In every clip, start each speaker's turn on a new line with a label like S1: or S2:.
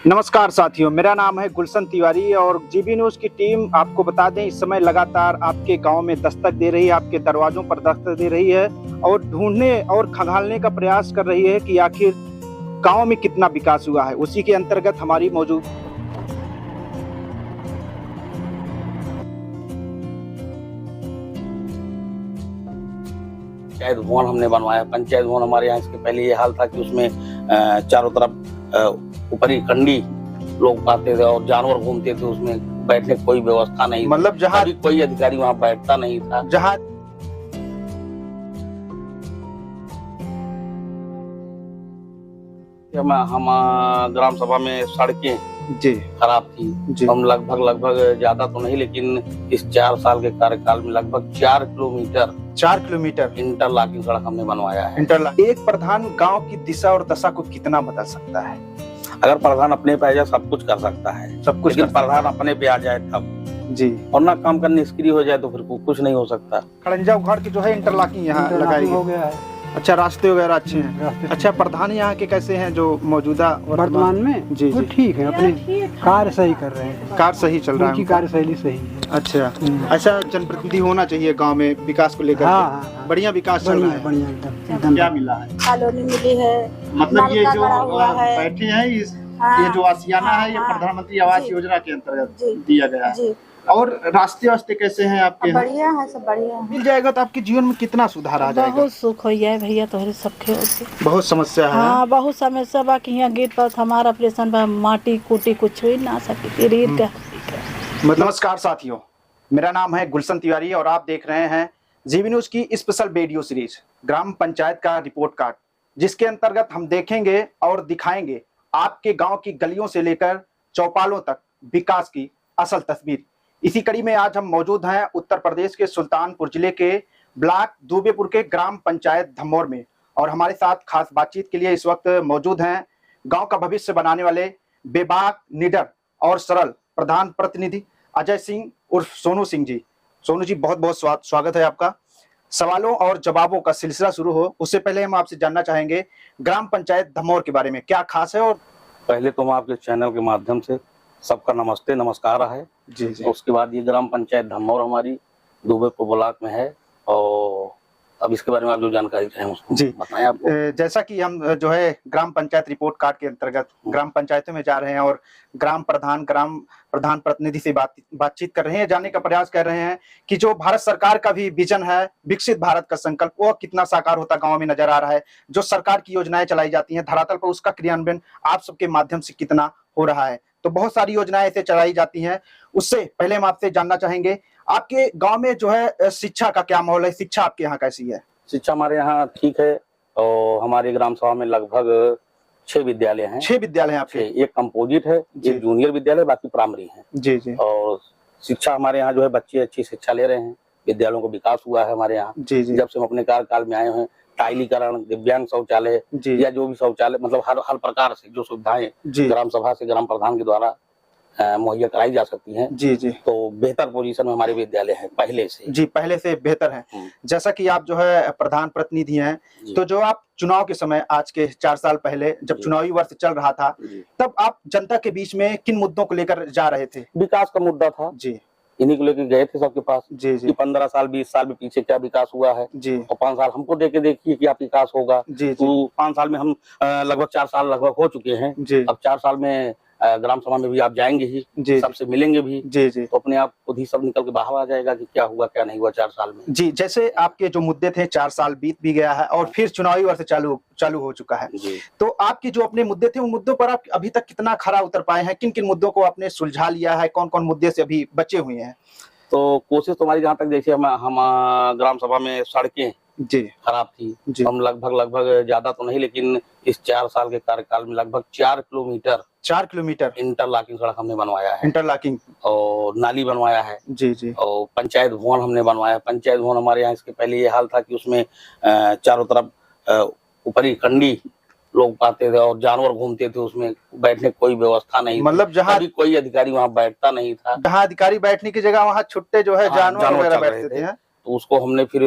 S1: नमस्कार साथियों, मेरा नाम है गुलशन तिवारी और जीबी न्यूज़ की टीम आपको बता दें इस समय लगातार आपके गांव में दस्तक दे रही है, आपके दरवाजों पर दस्तक दे रही है और ढूंढने और खंगालने का प्रयास कर रही है कि आखिर गांव में कितना विकास हुआ है। उसी के अंतर्गत हमारी मौजूद
S2: पंचायत भवन हमने बनवाया। पंचायत भवन हमारे यहाँ इसके पहले ये हाल था कि उसमें चारों तरफ ऊपरी कंडी लोग पाते थे और जानवर घूमते थे, उसमें बैठने की कोई व्यवस्था नहीं,
S1: मतलब जहाँ
S2: कोई अधिकारी वहाँ बैठता नहीं था।
S1: जहाँ
S2: हम ग्राम सभा में सड़कें
S1: जी
S2: खराब थी
S1: जी
S2: हम लगभग ज्यादा तो नहीं, लेकिन इस 4 साल के कार्यकाल में लगभग 4 किलोमीटर इंटरलॉकिंग सड़क हमने बनवाया है।
S1: एक प्रधान गांव की दिशा और दशा को कितना बदल सकता है?
S2: अगर प्रधान अपने पे आ जाए सब कुछ कर सकता है,
S1: सब कुछ,
S2: लेकिन प्रधान अपने पे आ जाए तब
S1: जी,
S2: और ना काम करने निष्क्रिय हो जाए तो फिर कुछ नहीं हो सकता।
S1: खड़ंजा उघाड़ की जो है इंटरलॉकिंग यहाँ लगाई
S3: हो गया है।
S1: अच्छा, रास्ते वगैरह अच्छे हैं। अच्छा, प्रधान यहाँ के कैसे हैं जो मौजूदा
S3: वर्तमान में?
S1: जी
S3: वो
S1: जी,
S3: ठीक है, अपने कार्य सही कर रहे हैं,
S1: कार्य सही चल रहा
S3: उनकी
S1: है।
S3: कार्यशैली सही है।
S1: अच्छा, ऐसा जनप्रतिनिधि होना चाहिए गांव में विकास को लेकर।
S3: हाँ,
S1: बढ़िया विकास चल रहा है।
S3: बढ़िया एकदम।
S1: क्या मिला है?
S4: कॉलोनी मिली है,
S1: मतलब ये
S4: नलका
S1: जो
S4: बना हुआ है।
S1: बैठे हैं इस
S4: हाँ,
S1: ये जो आशियाना
S4: हाँ,
S1: है ये
S4: हाँ,
S1: प्रधानमंत्री आवास
S4: जी,
S1: योजना के अंतर्गत
S4: जी,
S1: दिया गया है।
S4: जी,
S1: और रास्ते वास्ते कैसे हैं आपके यहाँ?
S4: बढ़िया है, सब बढ़िया है।
S1: मिल जाएगा तो आपके जीवन में कितना सुधार आ जाएगा?
S5: बहुत सुख हो जाए भैया तोहरे सबके होते।
S1: बहुत समस्या है।
S5: हाँ, बहुत समस्या बा कि यहाँ गेट पर हमारा ऑपरेशन बा, माटी कूटी कुछ हुई ना सके रीढ़ का।
S1: मतलब नमस्कार साथियों, मेरा नाम है गुलशन तिवारी और आप देख रहे हैं जीबी न्यूज़ की स्पेशल वीडियो सीरीज ग्राम पंचायत का रिपोर्ट कार्ड, जिसके अंतर्गत हम देखेंगे और दिखाएंगे आपके गांव की गलियों से लेकर चौपालों तक विकास की असल तस्वीर। इसी कड़ी में आज हम मौजूद हैं उत्तर प्रदेश के सुल्तानपुर जिले के ब्लॉक दूबेपुर के ग्राम पंचायत धमोर में और हमारे साथ खास बातचीत के लिए इस वक्त मौजूद हैं गांव का भविष्य बनाने वाले बेबाक, निडर और सरल प्रधान प्रतिनिधि अजय सिंह उर्फ सोनू सिंह जी। सोनू जी, बहुत बहुत स्वागत है आपका। सवालों और जवाबों का सिलसिला शुरू हो उससे पहले हम आपसे जानना चाहेंगे ग्राम पंचायत धमोर के बारे में क्या खास है। और
S2: पहले तो मैं आपके चैनल के माध्यम से सबका नमस्ते नमस्कार है
S1: जी जी।
S2: उसके बाद ये ग्राम पंचायत धमौर हमारी दुबेपुर ब्लॉक में है और अब इसके बारे में आप जो जानकारी चाहें उसको
S1: जी
S2: बताएं आपको।
S1: जैसा कि हम जो है ग्राम पंचायत रिपोर्ट कार्ड के अंतर्गत ग्राम पंचायतों में जा रहे हैं और ग्राम प्रधान प्रतिनिधि से बातचीत कर रहे हैं, जानने का प्रयास कर रहे हैं कि जो भारत सरकार का भी विजन है विकसित भारत का संकल्प वो कितना साकार होता गांव में नजर आ रहा है। जो सरकार की योजनाएं चलाई जाती हैं धरातल पर उसका क्रियान्वयन आप सबके माध्यम से कितना हो रहा है। तो बहुत सारी योजनाएं ऐसे चलाई जाती हैं। उससे पहले हम आपसे जानना चाहेंगे आपके गांव में जो है शिक्षा का क्या माहौल है? शिक्षा आपके यहाँ कैसी है?
S2: शिक्षा हमारे यहाँ ठीक है और हमारे ग्राम सभा में लगभग 6 विद्यालय हैं।
S1: 6 विद्यालय हैं आपके?
S2: एक कंपोजिट है, एक जूनियर विद्यालय, बाकी प्राइमरी है।
S1: जी जी।
S2: और शिक्षा हमारे यहाँ जो है बच्चे अच्छी शिक्षा ले रहे हैं, विद्यालयों को विकास हुआ है हमारे यहाँ।
S1: जी जी।
S2: जब से हम अपने कार्यकाल में आए हैं टाइलीकरण, दिव्यांग शौचालय या जो भी शौचालय मतलब हर प्रकार से जो सुविधाएं ग्राम सभा से ग्राम प्रधान के द्वारा मुहैया कराई जा सकती हैं।
S1: जी जी।
S2: तो बेहतर पोजीशन में हमारे विद्यालय हैं पहले से।
S1: जी, पहले से बेहतर है। जैसा कि आप जो है प्रधान प्रतिनिधि हैं, तो जो आप चुनाव के समय आज के 4 साल पहले जब चुनावी वर्ष चल रहा था तब आप जनता के बीच में किन मुद्दों को लेकर जा रहे थे?
S2: विकास का मुद्दा था जी, इन्हीं को लेकर गए थे सबके पास
S1: जी जी।
S2: कि 15 साल 20 साल में पीछे क्या विकास हुआ है
S1: जी,
S2: और 5 साल हमको देके देखिए क्या विकास होगा
S1: जी।
S2: तो 5 साल में हम लगभग 4 साल लगभग हो चुके हैं जी। अब 4 साल में ग्राम सभा में भी आप जाएंगे ही जी, सबसे मिलेंगे भी जी जी, तो अपने आप खुद ही सब निकल के बाहर आ जाएगा कि क्या हुआ क्या नहीं हुआ 4 साल में
S1: जी। जैसे आपके जो मुद्दे थे 4 साल बीत भी गया है और फिर चुनावी वर्ष चालू हो चुका है जी। तो आपके जो अपने मुद्दे थे उन मुद्दों पर आप अभी तक कितना खरा उतर पाए हैं? किन किन मुद्दों को आपने सुलझा लिया है? कौन कौन मुद्दे से अभी बचे हुए हैं?
S2: तो कोशिश तो हमारी जहाँ तक जैसे हम ग्राम सभा में सड़कें जी खराब थी जी। हम लगभग ज्यादा तो नहीं, लेकिन इस 4 साल के कार्यकाल में लगभग 4 किलोमीटर इंटरलॉकिंग सड़क हमने बनवाया है। इंटरलॉकिंग और नाली बनवाया है जी जी। और पंचायत भवन हमने बनवाया। पंचायत भवन हमारे यहाँ इसके पहले ये हाल था कि उसमें चारों तरफ ऊपरी कंडी लोग पाते थे और जानवर घूमते थे, उसमें बैठने की कोई व्यवस्था नहीं, मतलब जहाँ कोई अधिकारी वहाँ बैठता नहीं था।
S1: जहाँ अधिकारी बैठने की जगह वहाँ छुट्टे जो है जानवर वगैरह बैठते थे।
S2: तो उसको हमने फिर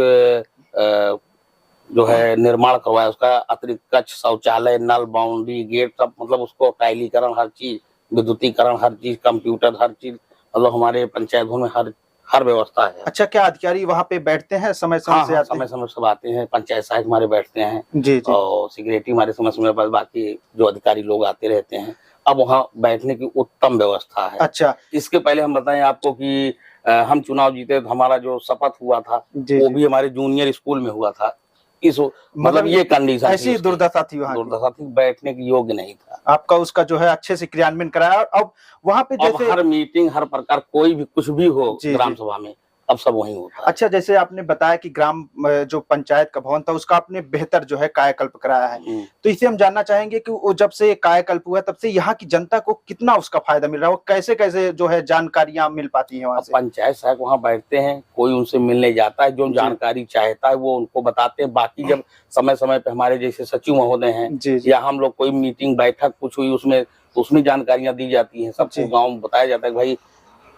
S2: जो है निर्माण करवाया, उसका अतिरिक्त कक्ष, शौचालय, नल, बाउंड्री, गेट, सब मतलब उसको टाइलीकरण, हर चीज, विद्युतीकरण, हर चीज, कंप्यूटर, हर चीज, मतलब हमारे पंचायत भवन में हर व्यवस्था है।
S1: अच्छा, क्या अधिकारी वहाँ पे बैठते हैं समय समय से?
S2: समय समय से आते हैं, पंचायत सहायक हमारे बैठते हैं
S1: जी जी,
S2: और सेक्रेटरी हमारे समय समय पर, बाकी जो अधिकारी लोग आते रहते हैं। अब वहाँ बैठने की उत्तम व्यवस्था है।
S1: अच्छा,
S2: इसके पहले हम बताएं आपको कि हम चुनाव जीते तो हमारा जो शपथ हुआ था वो भी हमारे जूनियर स्कूल में हुआ था। इस मतलब ये कंडीशन
S1: ऐसी दुर्दशा थी वहाँ की,
S2: दुर्दशा थी, बैठने की योग्य नहीं था।
S1: आपका उसका जो है अच्छे से क्रियान्वयन कराया। और अब वहाँ पे जैसे
S2: हर मीटिंग, हर प्रकार कोई भी कुछ भी हो ग्राम सभा में, अब सब वहीं होता है।
S1: अच्छा, जैसे आपने बताया कि ग्राम जो पंचायत का भवन था उसका आपने बेहतर जो है कायाकल्प कराया है, तो इसे हम जानना चाहेंगे कि वो जब से कायाकल्प हुआ तब से यहाँ की जनता को कितना उसका फायदा मिल रहा है, कैसे कैसे जो है जानकारियां मिल पाती हैं वहाँ से?
S2: पंचायत सहायक वहाँ बैठते हैं, कोई उनसे मिलने जाता है, जो जानकारी चाहता है वो उनको बताते हैं। बाकी जब समय समय पे हमारे जैसे सचिव महोदय हैं या हम लोग कोई मीटिंग बैठक कुछ हुई उसमें जानकारियां दी जाती हैं। सबको गाँव में बताया जाता है कि भाई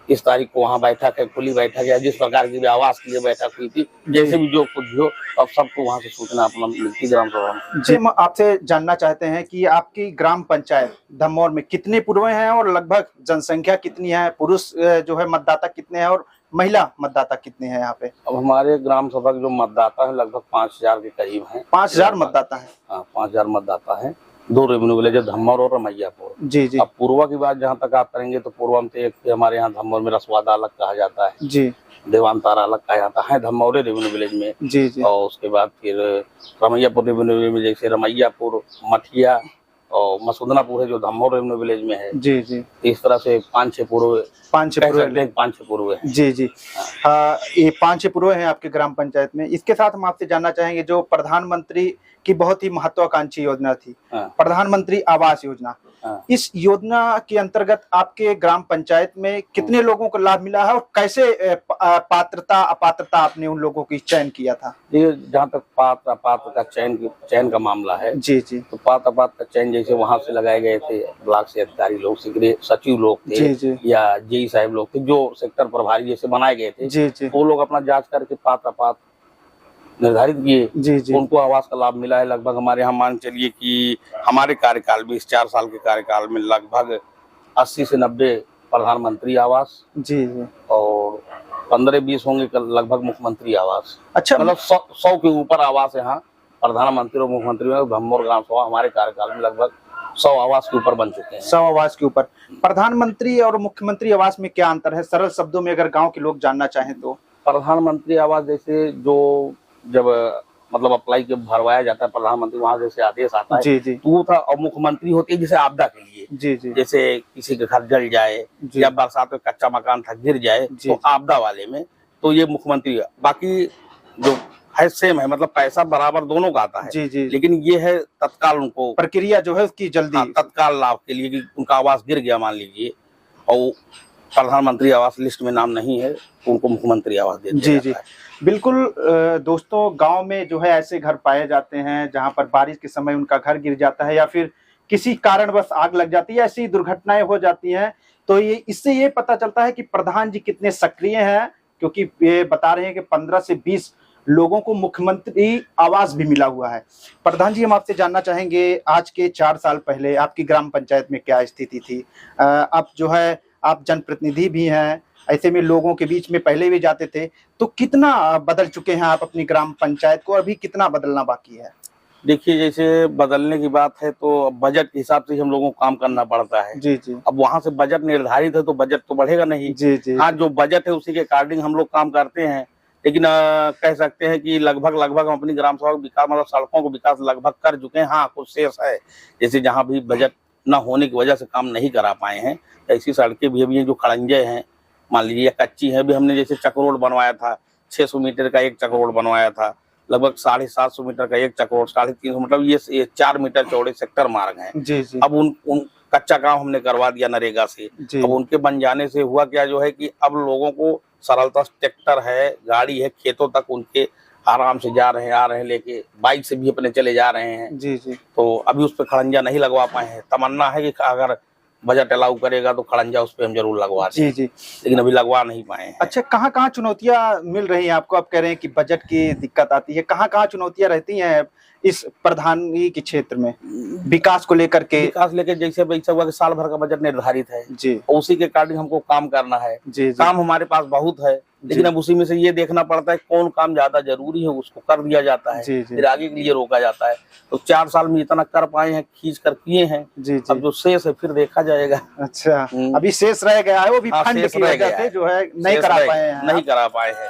S2: इस तारीख को वहाँ बैठक है, खुली बैठक है, जिस प्रकार की भी आवास के लिए बैठक हुई थी, जैसे भी जो कुछ हो, अब सबको वहाँ से सूचना अपना मिलती ग्राम सभा में।
S1: जी, हम आपसे जानना चाहते हैं कि आपकी ग्राम पंचायत धमौर में कितने पुरवे हैं और लगभग जनसंख्या कितनी है, पुरुष जो है मतदाता कितने हैं और महिला मतदाता कितने हैं यहाँ पे?
S2: अब हमारे ग्राम सभा के जो मतदाता है लगभग 5000 के करीब हैं।
S1: 5000 मतदाता है?
S2: हाँ, 5000 मतदाता है। 2 रेवेन्यू विलेज है, धम्मौर और रमैयापुर।
S1: जी जी।
S2: अब पूर्वा की बात जहाँ तक आप करेंगे तो पूर्वा में एक हमारे यहाँ धम्मौर में रसवादा अलग कहा जाता है
S1: जी,
S2: देवानतारा अलग कहा जाता है धम्मौरे रेवेन्यू विलेज में।
S1: जी जी।
S2: और उसके बाद फिर रमैयापुर रेवेन्यू विलेज में, जैसे रमैयापुर, मठिया और मसूदनापुर है जो धम्मौर रेवेन्यू विलेज में है।
S1: जी जी।
S2: इस तरह से 5-6 पूर्व,
S1: 5-6
S2: पूर्व है।
S1: जी जी। हाँ, ये 5-6 पूर्व हैं आपके ग्राम पंचायत में। इसके साथ हम आपसे जानना चाहेंगे, जो प्रधानमंत्री की बहुत ही महत्वाकांक्षी योजना थी, प्रधानमंत्री आवास योजना, इस योजना के अंतर्गत आपके ग्राम पंचायत में कितने लोगों को लाभ मिला है और कैसे पात्रता अपात्रता आपने उन लोगों की चयन किया था?
S2: जहाँ तक पात्र अपात्र का चयन का मामला है,
S1: जी जी,
S2: तो पात्र अपात्र का चयन जैसे वहाँ से लगाए गए थे ब्लॉक से अधिकारी लोग, सचिव लोग थे,
S1: जी जी,
S2: या जेई साहब लोग थे, जो सेक्टर प्रभारी जैसे बनाए गए थे,
S1: जी जी,
S2: वो लोग अपना जांच करके पात्र अपात्र निर्धारित किए।
S1: जी जी,
S2: उनको आवास का लाभ मिला है। लगभग हमारे यहाँ मान चलिए कि हमारे कार्यकाल में, इस 4 साल के कार्यकाल में, लगभग 80 से 90 प्रधानमंत्री आवास,
S1: जी जी,
S2: और 15-20 होंगे लगभग मुख्यमंत्री आवास।
S1: अच्छा,
S2: मतलब 100 के ऊपर आवास यहाँ प्रधानमंत्री और मुख्यमंत्री में धम्मौर ग्राम सभा हमारे कार्यकाल में लगभग 100 आवास के ऊपर बन चुके हैं।
S1: 100 आवास के ऊपर। प्रधानमंत्री और मुख्यमंत्री आवास में क्या अंतर है, सरल शब्दों में अगर गाँव के लोग जानना चाहें तो?
S2: प्रधानमंत्री आवास जैसे जो जब मतलब अप्लाई के भरवाया जाता है, प्रधानमंत्री वहां जैसे आदेश आता है,
S1: जी जी,
S2: तो वो था। और मुख्यमंत्री होती है जैसे आपदा के लिए,
S1: जी जी,
S2: जैसे किसी के घर जल जाए या बरसात में कच्चा मकान था गिर जाए, तो आपदा वाले में तो ये मुख्यमंत्री है। बाकी जो है सेम है, मतलब पैसा बराबर दोनों का आता है।
S1: जी जी,
S2: लेकिन ये है तत्काल उनको
S1: प्रक्रिया जो है उसकी जल्दी,
S2: तत्काल लाभ के लिए कि उनका आवास गिर गया मान लीजिए और प्रधानमंत्री आवास लिस्ट में नाम नहीं है, तो उनको मुख्यमंत्री आवास दे दिया जाता है।
S1: बिल्कुल दोस्तों, गांव में जो है ऐसे घर पाए जाते हैं जहां पर बारिश के समय उनका घर गिर जाता है या फिर किसी कारणवश आग लग जाती है, ऐसी दुर्घटनाएं हो जाती हैं। तो ये इससे ये पता चलता है कि प्रधान जी कितने सक्रिय हैं, क्योंकि ये बता रहे हैं कि 15 से 20 लोगों को मुख्यमंत्री आवास भी मिला हुआ है। प्रधान जी, हम आपसे जानना चाहेंगे, आज के 4 साल पहले आपकी ग्राम पंचायत में क्या स्थिति थी? आप जो है आप जनप्रतिनिधि भी हैं, ऐसे में लोगों के बीच में पहले भी जाते थे, तो कितना बदल चुके हैं आप अपनी ग्राम पंचायत को, अभी कितना बदलना बाकी है?
S2: देखिए, जैसे बदलने की बात है तो बजट के हिसाब से हम लोगों को काम करना पड़ता है।
S1: जी जी।
S2: अब वहां से बजट निर्धारित है तो बजट तो बढ़ेगा नहीं।
S1: जी जी।
S2: हाँ, जो बजट है उसी के अकॉर्डिंग हम लोग काम करते हैं। लेकिन कह सकते हैं कि लगभग हम अपनी ग्राम सभा का विकास, मतलब सड़कों को विकास लगभग कर चुके हैं। हाँ, कुछ शेष है, जैसे जहाँ भी बजट न होने की वजह से काम नहीं करा पाए हैं, ऐसी सड़कें भी हैं जो खड़ंजे हैं, मान लीजिए कच्ची है। भी हमने जैसे चक रोड बनवाया था, 600 मीटर का एक चक रोड बनवाया था, लगभग 750 मीटर का एक चक रोड, 350, मतलब ये 4 मीटर चौड़े सेक्टर मार्ग हैं।
S1: जी जी।
S2: अब उन कच्चा काम हमने करवा दिया नरेगा से। अब उनके बन जाने से हुआ क्या, जो है कि अब लोगों को सरलता, ट्रैक्टर है, गाड़ी है, खेतों तक उनके आराम से जा रहे हैं, आ रहे हैं, लेके बाइक से भी अपने चले जा रहे हैं।
S1: जी जी।
S2: तो अभी उस पर खड़ंजा नहीं लगवा पाए हैं। तमन्ना है कि अगर बजट अलाउ करेगा तो खड़ंजा उस पे हम जरूर लगवा देंगे।
S1: जी।
S2: लेकिन अभी लगवा नहीं पाए हैं।
S1: अच्छा, कहाँ कहाँ चुनौतियां मिल रही हैं आपको? आप कह रहे हैं कि बजट की दिक्कत आती है, कहाँ कहाँ चुनौतियां रहती हैं इस प्रधानी के क्षेत्र में विकास को लेकर के?
S2: विकास लेके जैसे ऐसा हुआ कि साल भर का बजट निर्धारित है
S1: जी
S2: और उसी के कारण हमको काम करना है।
S1: जी
S2: काम हमारे पास बहुत है, लेकिन अब उसी में से ये देखना पड़ता है कौन काम ज्यादा जरूरी है उसको कर दिया जाता है,
S1: जी
S2: फिर आगे के लिए रोका जाता है। तो 4 साल में इतना कर पाए हैं, खींच कर किए हैं।
S1: जी
S2: अब जो शेष है फिर देखा जाएगा।
S1: अच्छा, अभी शेष रह गया है, वो भी
S2: हाँ,
S1: फंड
S2: शेष
S1: की
S2: रह
S1: वजह
S2: गया
S1: से
S2: है।
S1: जो है नहीं
S2: शेष
S1: करा
S2: रह
S1: पाए
S2: गया,
S1: हैं
S2: नहीं
S1: आप।
S2: करा पाए हैं।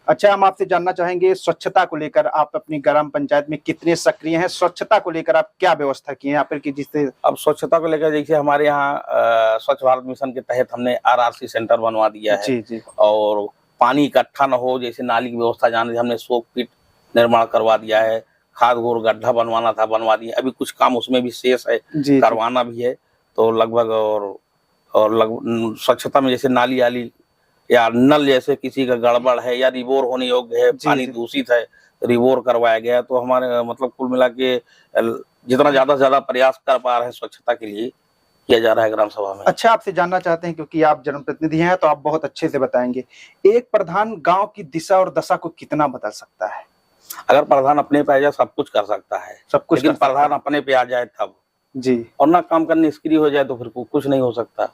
S1: अच्छा, हम आपसे जानना चाहेंगे स्वच्छता को लेकर आप अपनी ग्राम पंचायत में कितने सक्रिय हैं? स्वच्छता को लेकर आप क्या व्यवस्था की है यहाँ पर कि जिससे?
S2: अब स्वच्छता को लेकर जैसे हमारे यहाँ स्वच्छ भारत मिशन के तहत हमने RRC सेंटर बनवा दिया है।
S1: जी
S2: और पानी इकट्ठा न हो, जैसे नाली की व्यवस्था जाने हमने सोक पिट निर्माण करवा दिया है। खाद घोर गड्ढा बनवाना था, बनवा दिया। अभी कुछ काम उसमें भी शेष है, करवाना भी है। तो लगभग और स्वच्छता में जैसे नाली आली या नल जैसे किसी का गड़बड़ है या रिबोर होने योग्य है, पानी दूषित है, रिबोर करवाया गया। तो हमारे मतलब कुल मिला के जितना ज्यादा से ज्यादा प्रयास कर पा रहे हैं स्वच्छता के लिए किया जा रहा है ग्राम सभा में।
S1: अच्छा, आपसे जानना चाहते हैं क्योंकि आप जनप्रतिनिधि हैं तो आप बहुत अच्छे से बताएंगे, एक प्रधान गांव की दिशा और दशा को कितना बदल सकता है?
S2: अगर प्रधान अपने पे आ जाए सब कुछ कर सकता है,
S1: सब कुछ।
S2: लेकिन प्रधान अपने पे आ जाए तब
S1: जी,
S2: और ना काम करने निष्क्रिय हो जाए तो फिर कुछ नहीं हो सकता।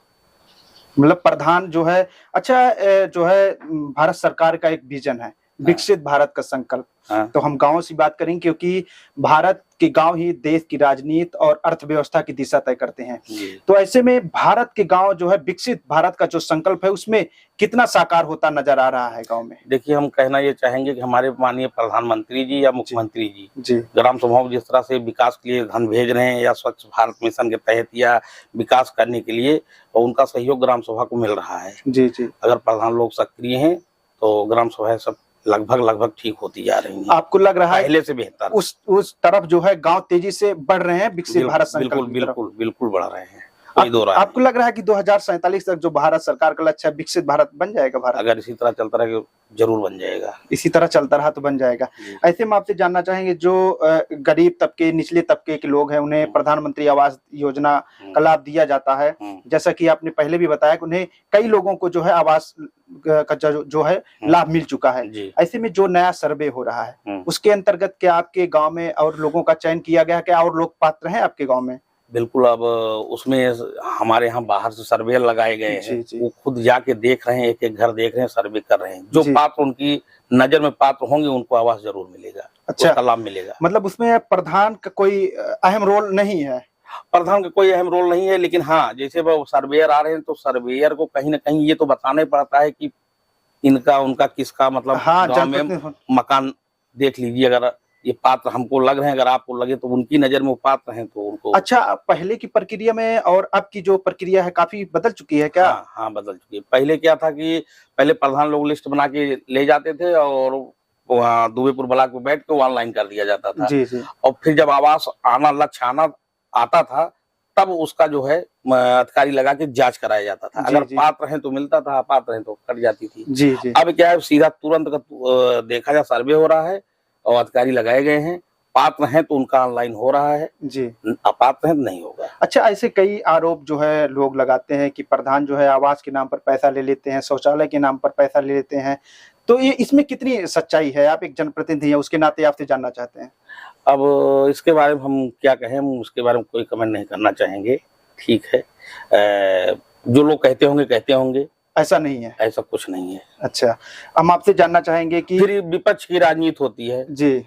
S1: मतलब प्रधान जो है, अच्छा जो है भारत सरकार का एक विजन है विकसित भारत का संकल्प। तो हम गांवों से बात करेंगे क्योंकि भारत के गांव ही देश की राजनीति और अर्थव्यवस्था की दिशा तय करते हैं। तो ऐसे में भारत के गांव जो है विकसित भारत का जो संकल्प है उसमें कितना साकार होता नजर आ रहा है गांव में?
S2: देखिए, हम कहना ये चाहेंगे कि हमारे माननीय प्रधानमंत्री जी या मुख्यमंत्री जी ग्राम सभाओं को जिस तरह से विकास के लिए धन भेज रहे हैं या स्वच्छ भारत मिशन के तहत या विकास करने के लिए, और उनका सहयोग ग्राम सभा को मिल रहा है। जी। अगर प्रधान लोग सक्रिय हैं तो ग्राम सभा सब लगभग ठीक होती जा रही है।
S1: आपको लग रहा है
S2: पहले से बेहतर
S1: उस तरफ जो है गांव तेजी से बढ़ रहे हैं विकसित भारत संकल्प?
S2: बिल्कुल बढ़ रहे हैं।
S1: आपको लग रहा है कि 2047 तक जो भारत सरकार का लक्ष्य है विकसित भारत बन जाएगा भारत?
S2: अगर इसी तरह चलता रहे जरूर बन जाएगा।
S1: इसी तरह चलता रहा तो बन जाएगा। ऐसे में आपसे जानना चाहेंगे, जो गरीब तबके, निचले तबके के लोग हैं उन्हें प्रधानमंत्री आवास योजना का लाभ दिया जाता है, जैसा कि आपने पहले भी बताया कि उन्हें कई लोगों को जो है आवास का जो है लाभ मिल चुका है। ऐसे में जो नया सर्वे हो रहा है उसके अंतर्गत क्या आपके गाँव में और लोगों का चयन किया गया? क्या और लोग पात्र हैं आपके गाँव में?
S2: बिल्कुल, अब उसमें हमारे यहाँ बाहर से सर्वे लगाए गए हैं। वो खुद जाके देख रहे हैं, एक घर देख रहे हैं, सर्वे कर रहे हैं। जो पात्र उनकी नजर में पात्र होंगे उनको आवास जरूर मिलेगा। अच्छा, उसका लाभ मिलेगा।
S1: मतलब उसमें प्रधान का कोई अहम रोल नहीं है?
S2: प्रधान का कोई अहम रोल नहीं है, लेकिन हाँ, जैसे वो सर्वेयर आ रहे हैं तो सर्वेयर को कहीं ना कहीं ये तो बताना ही पड़ता है कि इनका उनका किसका मतलब गाँव में मकान देख लीजिए। अगर ये पात्र हमको लग रहे हैं, अगर आपको लगे तो उनकी नजर में वो पात्र हैं तो उनको। अच्छा,
S1: पहले की प्रक्रिया में और अब की जो प्रक्रिया है काफी बदल चुकी है क्या?
S2: हाँ, बदल चुकी है। पहले क्या था कि पहले प्रधान लोग लिस्ट बना के ले जाते थे और वहाँ दुबेपुर ब्लॉक में बैठ के ऑनलाइन कर दिया जाता था।
S1: जी।
S2: और फिर जब आवास लक्ष्य आता था तब उसका जो है अधिकारी लगा के जांच कराया जाता था। अगर पात्र हैं तो मिलता था, अपात्र हैं तो कट जाती थी। जी। अब क्या है, सीधा तुरंत देखा जा सर्वे हो रहा है और अधिकारी लगाए गए हैं। पात्र हैं तो उनका ऑनलाइन हो रहा है जी, अपात्र हैं तो नहीं होगा।
S1: अच्छा, ऐसे कई आरोप जो है लोग लगाते हैं कि प्रधान जो है आवास के नाम पर पैसा ले लेते हैं, शौचालय के नाम पर पैसा ले लेते हैं, तो ये इसमें कितनी सच्चाई है? आप एक जनप्रतिनिधि हैं, उसके नाते आपसे जानना चाहते हैं।
S2: अब इसके बारे में हम क्या कहें, हम उसके बारे में कोई कमेंट नहीं करना चाहेंगे। ठीक है, जो लोग कहते होंगे,
S1: ऐसा नहीं है,
S2: ऐसा कुछ नहीं है।
S1: अच्छा, हम आपसे जानना चाहेंगे कि
S2: फिर विपक्ष की राजनीति होती है
S1: जी,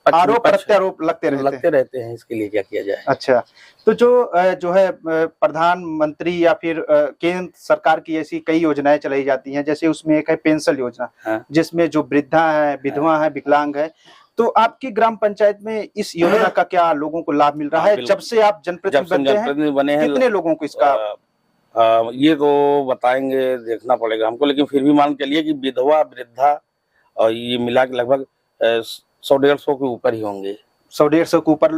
S1: आरोप प्रत्यारोप लगते
S2: रहते हैं, इसके लिए क्या किया जाए।
S1: अच्छा, तो जो है प्रधानमंत्री या फिर केंद्र सरकार की ऐसी कई योजनाएं चलाई जाती हैं, जैसे उसमें एक है पेंशन योजना, जिसमें जो वृद्धा है, विधवा है, विकलांग है, तो आपकी ग्राम पंचायत में इस योजना का क्या लोगों को लाभ मिल रहा है? जब से आप जनप्रतिनिधि बने हैं, कितने लोगों को इसका?
S2: ये तो बताएंगे, देखना पड़ेगा हमको, लेकिन फिर भी मान चलिए कि विधवा, वृद्धा और ये मिला के लगभग 100-150 के ऊपर ही होंगे।
S1: 100-150 के ऊपर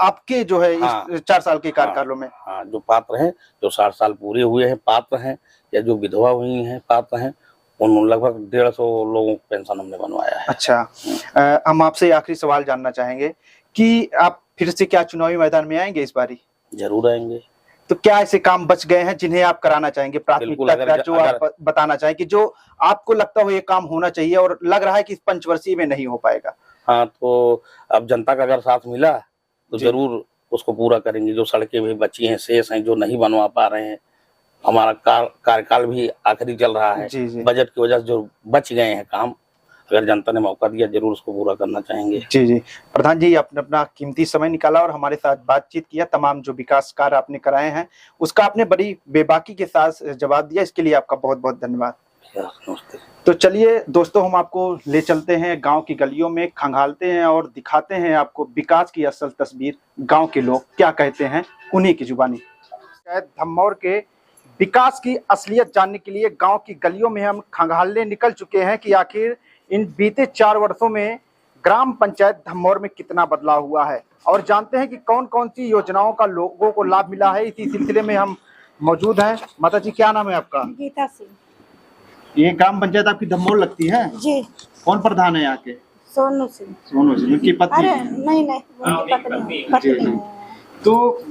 S1: आपके जो है इस 4 साल के कार्यकालों में?
S2: हाँ, जो पात्र हैं, जो 60 साल पूरे हुए हैं पात्र हैं, या जो विधवा हुई हैं पात्र हैं, उन लगभग 150 लोगों को पेंशन हमने बनवाया है।
S1: अच्छा, हम आपसे आखिरी सवाल जानना चाहेंगे कि आप फिर से क्या चुनावी मैदान में आएंगे इस बारी?
S2: जरूर आएंगे।
S1: तो क्या ऐसे काम बच गए हैं जिन्हें आप कराना चाहेंगे, प्राथमिकता
S2: बिल्कुल,
S1: का जो आप बताना चाहें कि जो आपको लगता हो ये काम होना चाहिए और लग रहा है कि इस पंचवर्षीय में नहीं हो पाएगा?
S2: हाँ, तो अब जनता का अगर साथ मिला तो
S1: जी।
S2: जरूर उसको पूरा करेंगे। जो सड़कें भी बची हैं, शेष हैं, जो नहीं बनवा पा रहे हैं, हमारा कार्यकाल भी आखिरी चल रहा है,
S1: जी, जी।
S2: बजट की वजह से जो बच गए हैं काम, अगर जनता ने मौका दिया जरूर उसको पूरा करना चाहेंगे।
S1: जी जी। प्रधान जी, आपने अपना कीमती समय निकाला और हमारे साथ बातचीत किया, तमाम जो विकास कार्य आपने कराए हैं उसका आपने बड़ी बेबाकी के साथ जवाब दिया, इसके लिए आपका बहुत बहुत धन्यवाद।
S2: नमस्ते।
S1: तो चलिए दोस्तों, हम आपको ले चलते हैं गांव की गलियों में, खंगालते हैं और दिखाते हैं आपको विकास की असल तस्वीर। गांव के लोग क्या कहते हैं उन्हीं की जुबानी। शायद धम्मौर के विकास की असलियत जानने के लिए गांव की गलियों में हम खंगालने निकल चुके हैं कि आखिर इन बीते 4 वर्षों में ग्राम पंचायत धम्मौर में कितना बदलाव हुआ है और जानते हैं कि कौन कौन सी योजनाओं का लोगों को लाभ मिला है। इसी सिलसिले में हम मौजूद हैं। माता जी, क्या नाम है आपका?
S4: गीता सिंह
S1: ये ग्राम पंचायत आपकी धम्मौर लगती है?
S4: जी।
S1: कौन प्रधान है यहाँ के?
S4: सोनू सिंह।
S1: सोनू सिंह, उनकी पत्नी?
S4: अरे नहीं नहीं, उनकी पत्नी
S1: जी, जी। तो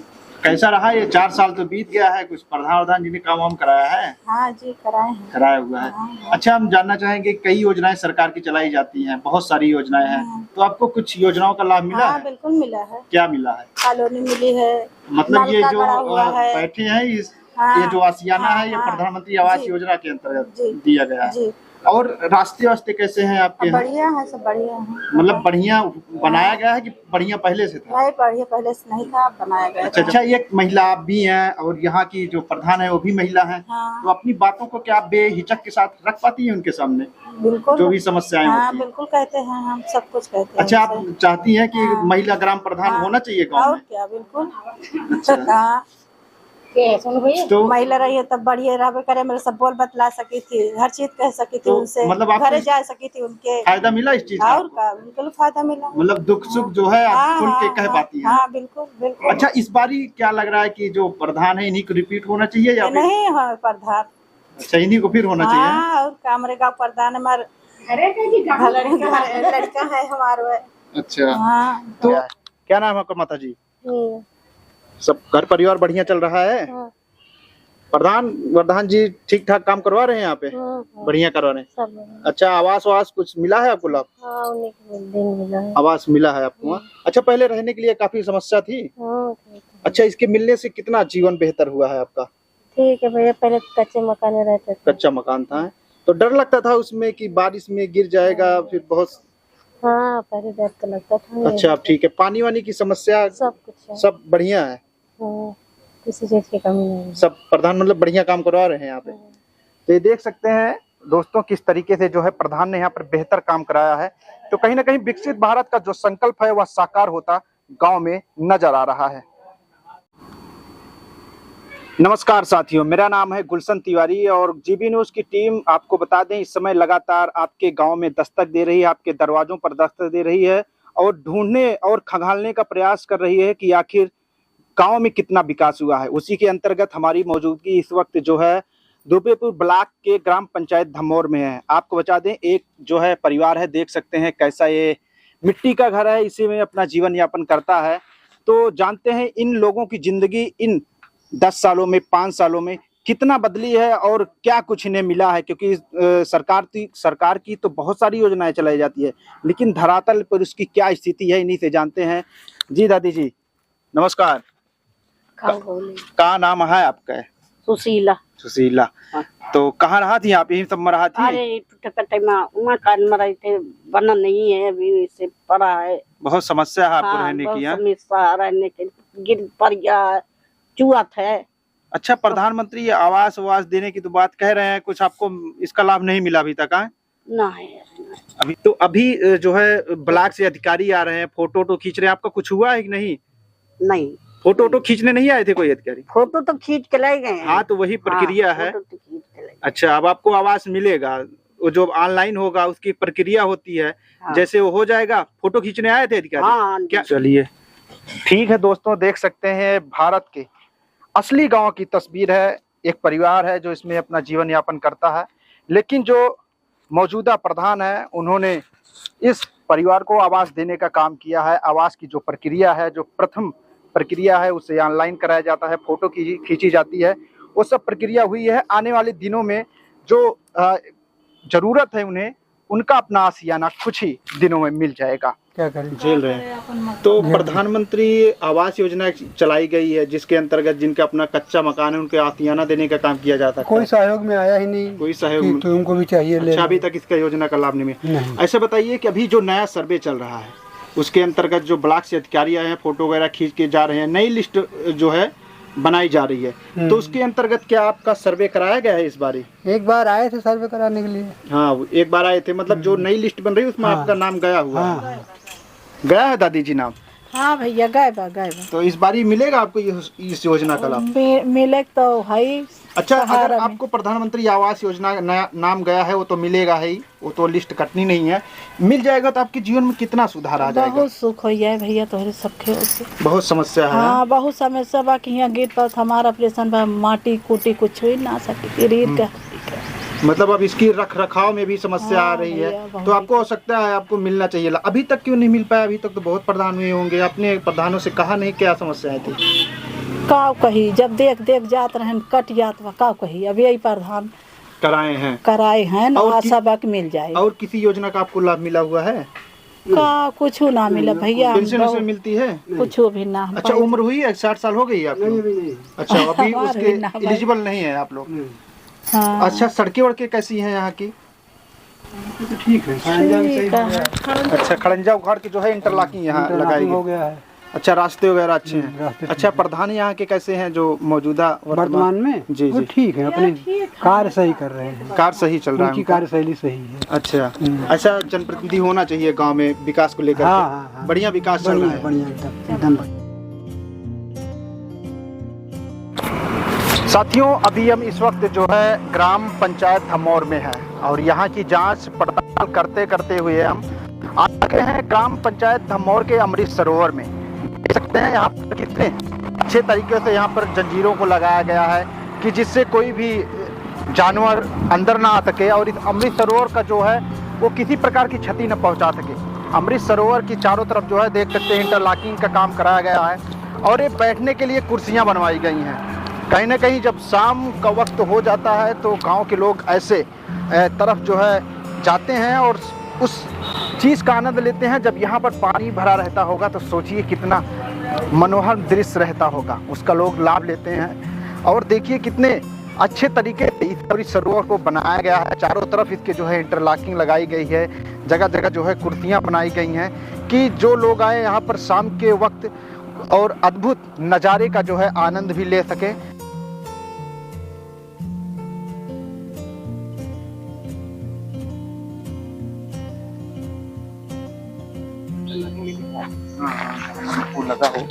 S1: कैसा रहा ये 4 साल तो बीत गया है, कुछ प्रधान जी ने काम वाम कराया है?
S4: हाँ जी, कराए हैं।
S1: कराया हुआ है।
S4: हाँ।
S1: अच्छा, हम जानना चाहेंगे, कई योजनाएं सरकार की चलाई जाती हैं, बहुत सारी योजनाएं हैं, तो आपको कुछ योजनाओं का लाभ मिला
S4: हाँ
S1: है?
S4: बिल्कुल मिला है।
S1: क्या मिला है?
S4: कॉलोनी मिली है,
S1: मतलब ये
S4: नलका
S1: जो
S4: बना हुआ है।
S1: बैठे हैं इस
S4: हाँ,
S1: ये जो आसियाना
S4: हाँ,
S1: है, ये
S4: हाँ,
S1: प्रधानमंत्री आवास
S4: जी,
S1: योजना के अंतर्गत
S4: जी,
S1: दिया गया है।
S4: जी।
S1: और रास्ते वास्ते कैसे हैं आपके यहाँ?
S4: बढ़िया है, सब बढ़िया है।
S1: मतलब बढ़िया बनाया गया है कि बढ़िया पहले से था?
S4: नहीं, बढ़िया पहले से नहीं था, बनाया गया
S1: अच्छा
S4: था।
S1: अच्छा, एक महिला आप भी हैं और यहाँ की जो प्रधान है वो भी महिला हैं,
S4: हाँ।
S1: तो अपनी बातों को क्या आप बेहिचक के साथ रख पाती हैं उनके सामने,
S4: बिल्कुल,
S1: जो भी समस्याएं
S4: हाँ
S1: होती हैं?
S4: बिल्कुल कहते हैं, हम सब कुछ कहते हैं।
S1: अच्छा, आप
S4: उनसे।
S1: चाहती हैं कि
S4: हाँ।
S1: महिला ग्राम प्रधान
S4: हाँ।
S1: होना चाहिए गाँव
S4: और
S1: में?
S4: क्या, बिल्कुल।
S1: अच्छा।
S4: हाँ,
S1: तो
S4: महिला रही है तब बढ़िया रहबे करे, मेरे सब बोल बतला सकी थी, हर चीज कह सकी थी
S1: तो
S4: उनसे,
S1: मतलब आपको
S4: घरे जा सकी थी उनके।
S1: फायदा मिला इस चीज का?
S4: और का, बिल्कुल फायदा मिला।
S1: मतलब दुख सुख जो है आप
S4: हाँ,
S1: खुल के
S4: हाँ,
S1: कह
S4: हाँ,
S1: पाती हैं?
S4: हाँ बिल्कुल बिल्कुल।
S1: अच्छा, इस बारी क्या लग रहा है कि जो प्रधान है इन्हीं को रिपीट होना चाहिए या फिर?
S4: नहीं हाँ प्रधान।
S1: अच्छा, इन्हीं को फिर होना चाहिए?
S4: हाँ, और कामरे का प्रधान हमारे लड़का है हमारे।
S1: अच्छा,
S4: हाँ,
S1: तो क्या नाम है आपका माता जी? सब घर परिवार बढ़िया चल रहा है? प्रधान जी ठीक ठाक काम करवा रहे हैं यहाँ पे? बढ़िया करवा रहे हैं। अच्छा, आवास वास कुछ मिला है आपको लाभ? आवास मिला है आपको? अच्छा, पहले रहने के लिए काफी समस्या थी? अच्छा, इसके मिलने से कितना जीवन बेहतर हुआ है आपका?
S6: ठीक है भैया, पहले कच्चे मकान में रहते थे।
S1: कच्चा मकान था, तो डर लगता था उसमें कि बारिश में गिर जाएगा फिर बहुत?
S6: हाँ, पहले डर तो लगता था।
S1: अच्छा, अब ठीक है। पानी वानी की समस्या
S6: सब कुछ है।
S1: सब बढ़िया है?
S6: हाँ, किसी चीज की कमी नहीं है।
S1: सब प्रधान मतलब बढ़िया काम करवा रहे हैं यहाँ पे। तो ये देख सकते हैं दोस्तों किस तरीके से जो है प्रधान ने यहाँ पर बेहतर काम कराया है। तो कहीं ना कहीं विकसित भारत का जो संकल्प है वह साकार होता गांव में नजर आ रहा है। नमस्कार साथियों, मेरा नाम है गुलशन तिवारी और जीबी न्यूज की टीम आपको बता दें इस समय लगातार आपके गांव में दस्तक दे रही है, आपके दरवाजों पर दस्तक दे रही है और ढूंढने और खंगालने का प्रयास कर रही है कि आखिर गांव में कितना विकास हुआ है। उसी के अंतर्गत हमारी मौजूदगी इस वक्त जो है दुबेपुर ब्लॉक के ग्राम पंचायत धम्मौर में है। आपको बता दें, एक जो है परिवार है, देख सकते हैं कैसा ये मिट्टी का घर है, इसी में अपना जीवन यापन करता है। तो जानते हैं इन लोगों की जिंदगी इन 10 सालों में, 5 सालों में कितना बदली है और क्या कुछ इन्हें मिला है, क्योंकि सरकार की तो बहुत सारी योजनाएं चलाई जाती है, लेकिन धरातल पर उसकी क्या स्थिति है इन्हीं से जानते हैं। जी दादी जी नमस्कार। का नाम है आपका?
S6: सुशीला।
S1: सुशीला। तो कहाँ रहा थी आप? यही सब में रहा थी?
S6: अरे मकान में रहे थे, बना नहीं है अभी, इससे पड़ा है।
S1: बहुत समस्या है आपको रहने की?
S6: समस्या रहने के, गिर पड़ गया, चूहा है।
S1: अच्छा, प्रधानमंत्री आवास वास देने की तो बात कह रहे हैं, कुछ आपको इसका लाभ नहीं मिला अभी तक? है
S6: नहीं,
S1: अभी जो है ब्लॉक से अधिकारी आ रहे हैं, फोटो खींच रहे हैं, आपका कुछ हुआ है कि नहीं?
S6: नहीं,
S1: फोटो खींचने नहीं आए थे कोई अधिकारी?
S6: फोटो तो खींच के ले गए।
S1: हाँ, तो वही प्रक्रिया है।
S6: तो खींच के ले गए।
S1: अच्छा, अब आपको आवास मिलेगा, वो जो ऑनलाइन होगा उसकी प्रक्रिया होती है।
S6: हाँ।
S1: जैसे वो हो जाएगा, फोटो खींचने आए थे अधिकारी?
S6: हाँ,
S1: क्या? चलिए ठीक है दोस्तों, देख सकते हैं भारत के असली गांव की तस्वीर है। एक परिवार है जो इसमें अपना जीवन यापन करता है, लेकिन जो मौजूदा प्रधान है उन्होंने इस परिवार को आवास देने का काम किया है। आवास की जो प्रक्रिया है, जो प्रथम प्रक्रिया है उसे ऑनलाइन कराया जाता है, फोटो खींची जाती है, वो सब प्रक्रिया हुई है। आने वाले दिनों में जो जरूरत है उन्हें, उनका अपना आशियाना कुछ ही दिनों में मिल जाएगा।
S3: क्या करें।
S1: झेल रहे हैं। तो प्रधानमंत्री आवास योजना चलाई गई है, जिसके अंतर्गत जिनका अपना कच्चा मकान है उनके आशियाना देने का काम किया जाता है।
S3: कोई सहयोग में आया ही नहीं,
S1: कोई सहयोग
S3: तो उनको भी चाहिए ले।
S1: अच्छा, अभी तक इसका योजना का लाभ नहीं मिला। ऐसे बताइए कि अभी जो नया सर्वे चल रहा है उसके अंतर्गत जो ब्लॉक से अधिकारी आए हैं, फोटो वगैरह खींच के जा रहे हैं, नई लिस्ट जो है बनाई जा रही है, तो उसके अंतर्गत क्या आपका सर्वे कराया गया है इस बार?
S3: एक बार आए थे सर्वे कराने के लिए।
S1: हाँ, एक बार आए थे, मतलब जो नई लिस्ट बन रही है उसमें आपका नाम गया हुआ है? गया है दादी जी नाम?
S5: हाँ भैया गए बा।
S1: तो इस बार ही मिलेगा आपको इस योजना का लाभ?
S5: मिले तो है।
S1: अच्छा, अगर आपको प्रधानमंत्री आवास योजना नाम गया है वो तो मिलेगा ही, वो तो लिस्ट कटनी नहीं है, मिल जाएगा तो आपके जीवन में कितना सुधार आ जाएगा?
S5: बहुत सुख हो जाए भैया तोहरे सबके।
S1: बहुत समस्या है।
S5: हाँ, बहुत समस्या बा कि यहाँ गिर पर हमारा ऑपरेशन बा, माटी कूटी कुछ ही ना सके, रीढ़ का।
S1: मतलब अब इसकी रख रखाव में भी समस्या आ रही है, तो आपको हो सकता है आपको मिलना चाहिए। अभी तक क्यों नहीं मिल पाया? अभी तक तो बहुत प्रधान हुए होंगे, अपने प्रधानों से कहा नहीं क्या समस्याएं थी?
S5: काव कही, जब देख जात रहे कट जात बा, काव कही अब यही प्रधान कराए हैं ना, आशा बा कि मिल जाए।
S1: और किसी योजना का आपको लाभ मिला हुआ है?
S5: का कुछ ना मिला भैया,
S1: पेंशन मिलती है?
S5: कुछ भी ना।
S1: अच्छा, उम्र हुई है 60 साल हो गई है आपकी? अच्छा, अभी उसके एलिजिबल नहीं है आप लोग?
S5: हाँ।
S1: अच्छा, सड़कें वड़कें कैसी हैं यहाँ की?
S3: ठीक है।
S1: अच्छा, खड़ंजा उखाड़ के जो है इंटरलॉकिंग यहाँ लगाई
S3: हो गया है।
S1: अच्छा, रास्ते वगैरह अच्छे हैं। अच्छा, प्रधान यहाँ के कैसे हैं जो मौजूदा
S3: वर्तमान में?
S1: जी जी,
S3: ठीक है, अपने कार्य सही कर रहे हैं,
S1: कार्य सही चल रहा है,
S3: उनकी कार्यशैली सही है।
S1: अच्छा, ऐसा जनप्रतिनिधि होना चाहिए गांव में विकास को लेकर।
S3: हाँ,
S1: बढ़िया विकास चल रहा है।
S3: बढ़िया एकदम।
S1: साथियों, अभी हम इस वक्त जो है ग्राम पंचायत धमौर में है और यहाँ की जांच पड़ताल करते करते हुए हम आ गए हैं ग्राम पंचायत धमौर के अमृत सरोवर में। देख सकते हैं यहाँ पर कितने अच्छे तरीके से यहाँ पर जंजीरों को लगाया गया है कि जिससे कोई भी जानवर अंदर ना आ सके और इस अमृत सरोवर का जो है वो किसी प्रकार की क्षति न पहुँचा सके। अमृत सरोवर की चारों तरफ जो है देख सकते हैं इंटरलॉकिंग का काम कराया गया है और ये बैठने के लिए कुर्सियाँ बनवाई गई हैं। कहीं ना कहीं जब शाम का वक्त हो जाता है तो गांव के लोग ऐसे तरफ जो है जाते हैं और उस चीज़ का आनंद लेते हैं। जब यहाँ पर पानी भरा रहता होगा तो सोचिए कितना मनोहर दृश्य रहता होगा, उसका लोग लाभ लेते हैं। और देखिए कितने अच्छे तरीके से इस सरोवर को बनाया गया है। चारों तरफ इसके जो है इंटरलॉकिंग लगाई गई है, जगह जगह जो है कुर्सियाँ बनाई गई हैं कि जो लोग आए यहाँ पर शाम के वक्त और अद्भुत नज़ारे का जो है आनंद भी ले सके। लगा हो